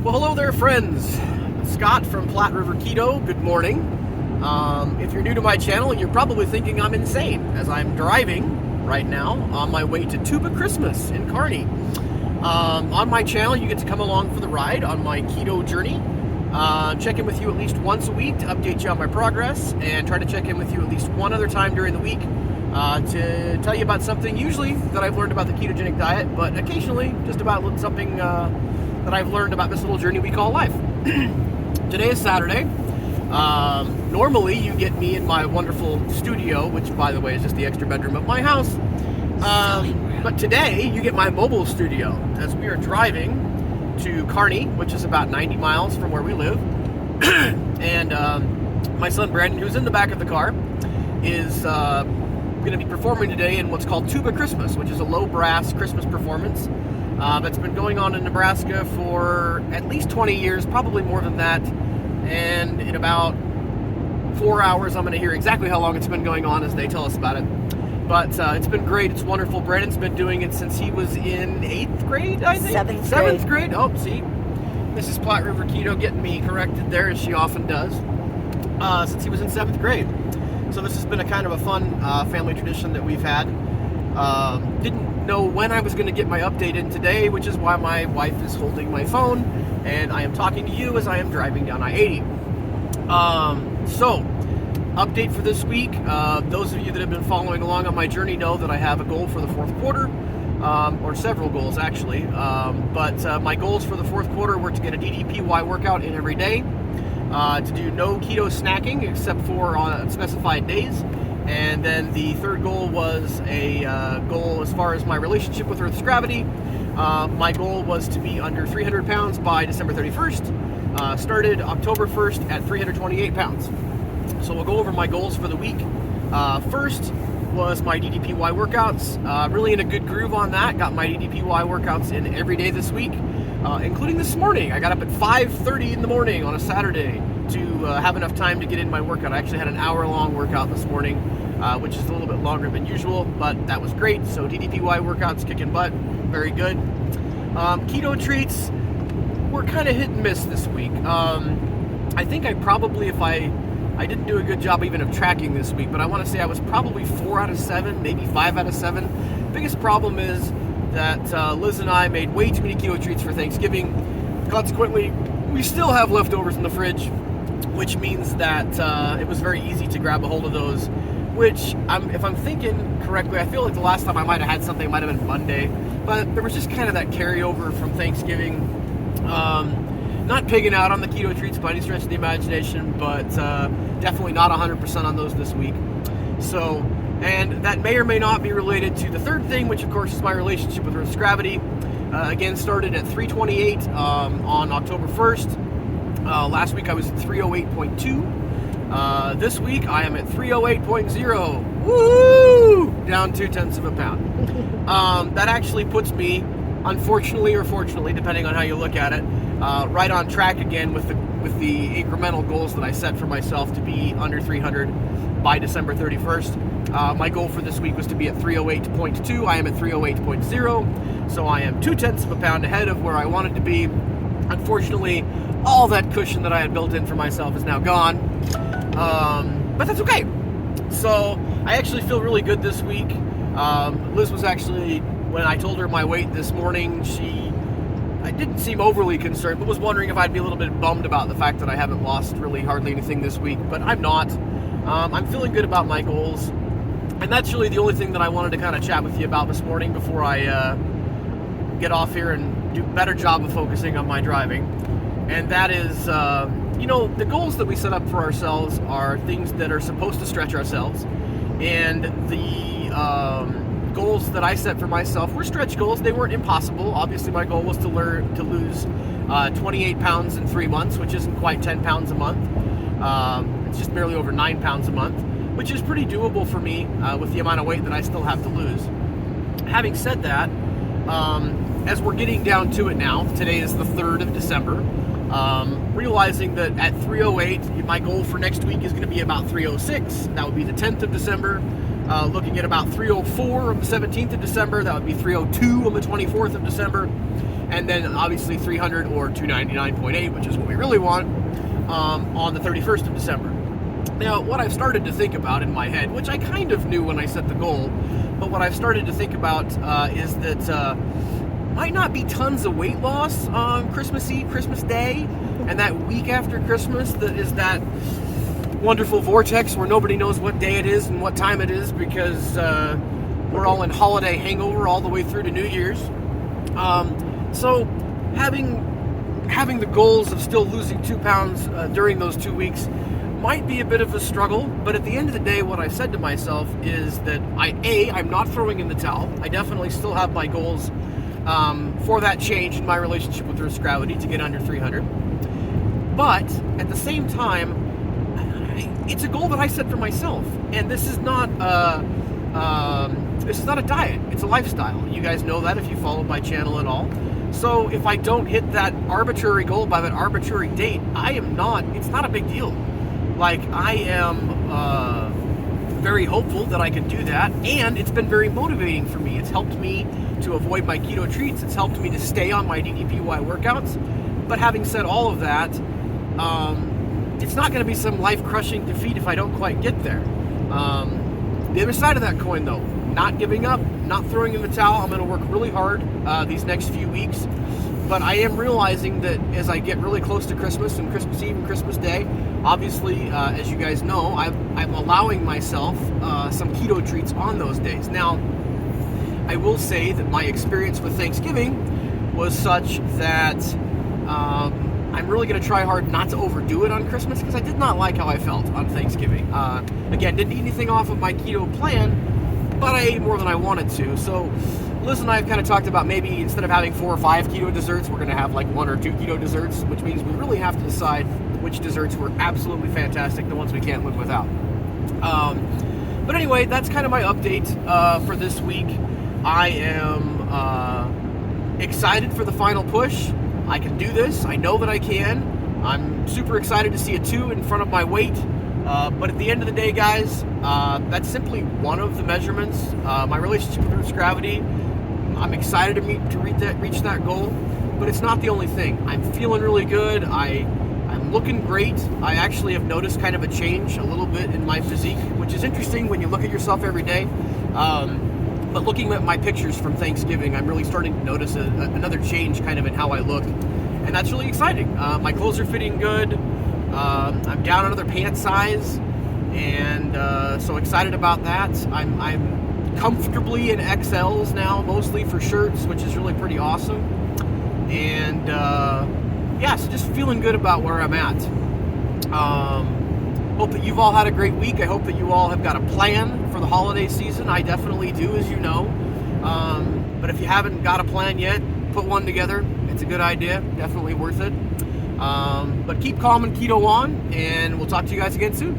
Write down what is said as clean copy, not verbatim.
Well, hello there, friends. Scott from Platte River Keto. Good morning. If you're new to my channel, you're probably thinking I'm insane, as I'm driving right now on my way to Tuba Christmas in Kearney. On my channel, you get to come along for the ride on my keto journey. Check in with you at least once a week to update you on my progress, and try to check in with you at least one other time during the week to tell you about something usually that I've learned about the ketogenic diet, but occasionally just about something that I've learned about this little journey we call life. Today is Saturday. Normally you get me in my wonderful studio, which by the way is just the extra bedroom of my house. But today you get my mobile studio as we are driving to Kearney, which is about 90 miles from where we live. And my son Brandon, who's in the back of the car, is going to be performing today in what's called Tuba Christmas, which is a low brass Christmas performance that's been going on in Nebraska for at least 20 years, probably more than that. And in about 4 hours, I'm going to hear exactly how long it's been going on as they tell us about it. But it's been great. It's wonderful. Brandon's been doing it since he was in 8th grade, I think? 7th grade. Oh, see? Mrs. Platte River Keto getting me corrected there, as she often does, since he was in 7th grade. So this has been a kind of a fun family tradition that we've had. Didn't know when I was going to get my update in today, which is why my wife is holding my phone, and I am talking to you as I am driving down I-80. So, update for this week. Those of you that have been following along on my journey know that I have a goal for the fourth quarter, or several goals actually. But my goals for the fourth quarter were to get a DDPY workout in every day, to do no keto snacking except for on specified days. And then the third goal was a goal as far as my relationship with Earth's gravity. My goal was to be under 300 pounds by December 31st. Started October 1st at 328 pounds. So we'll go over my goals for the week. First was my DDPY workouts. Really in a good groove on that. Got my DDPY workouts in every day this week, including this morning. I got up at 5:30 in the morning on a Saturday to have enough time to get in my workout. I actually had an hour-long workout this morning, which is a little bit longer than usual, but that was great. So DDPY workouts kicking butt, very good. Keto treats were kind of hit and miss this week. I think I probably, if I didn't do a good job even of tracking this week, but I want to say I was probably 4 out of 7, maybe 5 out of 7. Biggest problem is that Liz and I made way too many keto treats for Thanksgiving. Consequently, we still have leftovers in the fridge, which means that it was very easy to grab a hold of those, which, if I'm thinking correctly, I feel like the last time I might have had something might have been Monday, but there was just kind of that carryover from Thanksgiving. Not pigging out on the keto treats by any stretch of the imagination, but definitely not 100% on those this week. So, and that may or may not be related to the third thing, which of course is my relationship with Earth's gravity. Again, started at 328 on October 1st. Last week I was at 308.2. This week I am at 308.0. Woo! Down 0.2 of a pound. That actually puts me, unfortunately or fortunately, depending on how you look at it, right on track again with the incremental goals that I set for myself to be under 300 by December 31st. My goal for this week was to be at 308.2. I am at 308.0, so I am 0.2 of a pound ahead of where I wanted to be. Unfortunately, all that cushion that I had built in for myself is now gone, but that's okay. So I actually feel really good this week. Liz was actually, when I told her my weight this morning, I didn't seem overly concerned, but was wondering if I'd be a little bit bummed about the fact that I haven't lost really hardly anything this week, but I'm not. I'm feeling good about my goals, and that's really the only thing that I wanted to kind of chat with you about this morning before I get off here and do a better job of focusing on my driving. And that is, the goals that we set up for ourselves are things that are supposed to stretch ourselves, and the goals that I set for myself were stretch goals. They weren't impossible. Obviously, my goal was to lose 28 pounds in 3 months, which isn't quite 10 pounds a month. It's just barely over 9 pounds a month, which is pretty doable for me with the amount of weight that I still have to lose. Having said that, as we're getting down to it now, today is the 3rd of December, realizing that at 308, my goal for next week is going to be about 306. That would be the 10th of December. Looking at about 304 on the 17th of December. That would be 302 on the 24th of December. and then obviously 300 or 299.8, which is what we really want, on the 31st of December. Now, what I've started to think about in my head, which I kind of knew when I set the goal, but what I've started to think about is that might not be tons of weight loss on Christmas Eve, Christmas Day, and that week after Christmas that is that wonderful vortex where nobody knows what day it is and what time it is, because we're all in holiday hangover all the way through to New Year's. So having the goals of still losing 2 pounds during those 2 weeks might be a bit of a struggle, but at the end of the day, what I've said to myself is that I'm not throwing in the towel. I definitely still have my goals for that change in my relationship with Earth's gravity to get under 300. But at the same time, it's a goal that I set for myself, and this is not a diet. It's a lifestyle. You guys know that if you follow my channel at all. So if I don't hit that arbitrary goal by that arbitrary date, it's not a big deal. Like, I am very hopeful that I can do that, and it's been very motivating for me. It's helped me to avoid my keto treats. It's helped me to stay on my DDPY workouts. But having said all of that, it's not going to be some life-crushing defeat if I don't quite get there. The other side of that coin, though, not giving up, not throwing in the towel. I'm going to work really hard these next few weeks. But I am realizing that as I get really close to Christmas and Christmas Eve and Christmas Day, obviously, as you guys know, I'm allowing myself some keto treats on those days. Now, I will say that my experience with Thanksgiving was such that I'm really going to try hard not to overdo it on Christmas, because I did not like how I felt on Thanksgiving. Again, didn't eat anything off of my keto plan, but I ate more than I wanted to. So Liz and I have kind of talked about maybe instead of having 4 or 5 keto desserts, we're going to have like 1 or 2 keto desserts, which means we really have to decide which desserts were absolutely fantastic, the ones we can't live without. But anyway, that's kind of my update for this week. I am excited for the final push. I can do this. I know that I can. I'm super excited to see a 2 in front of my weight. But at the end of the day, guys, that's simply one of the measurements. My relationship with Earth's gravity, I'm excited to reach that goal, but it's not the only thing. I'm feeling really good. I'm looking great. I actually have noticed kind of a change a little bit in my physique, which is interesting when you look at yourself every day. But looking at my pictures from Thanksgiving, I'm really starting to notice another change kind of in how I look. And that's really exciting. My clothes are fitting good. I'm down another pant size. And so excited about that. I'm comfortably in XLs now, mostly for shirts, which is really pretty awesome. And yeah, so just feeling good about where I'm at. Hope that you've all had a great week. I hope that you all have got a plan for the holiday season. I definitely do, as you know. But if you haven't got a plan yet, put one together. It's a good idea. Definitely worth it. But keep calm and keto on, and we'll talk to you guys again soon.